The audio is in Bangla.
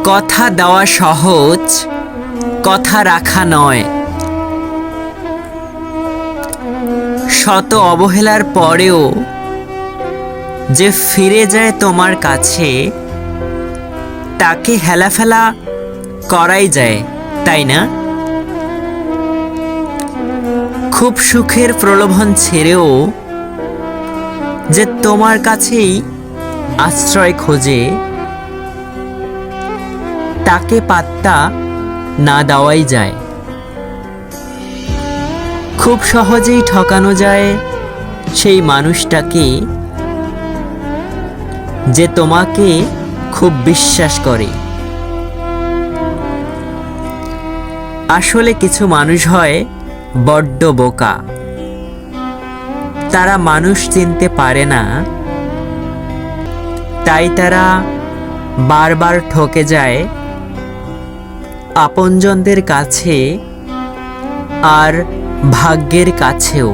কথা দেওয়া সহজ, কথা রাখা নয়। শত অবহেলার পরেও যে ফিরে যায় তোমার কাছে, তাকে হেলাফেলা করাই যায়, তাই না? খুব সুখের প্রলোভন ছেড়েও যে তোমার কাছেই আশ্রয় খোঁজে, তাকে পাত্তা না দেওয়াই যায়। খুব সহজেই ঠকানো যায় সেই মানুষটাকে, যে তোমাকে খুব বিশ্বাস করে। আসলে কিছু মানুষ হয় বড্ড বোকা। তারা মানুষ চিনতে পারে না, তাই তারা বারবার ঠকে যায় আপনজনদের কাছে আর ভাগ্যের কাছেও।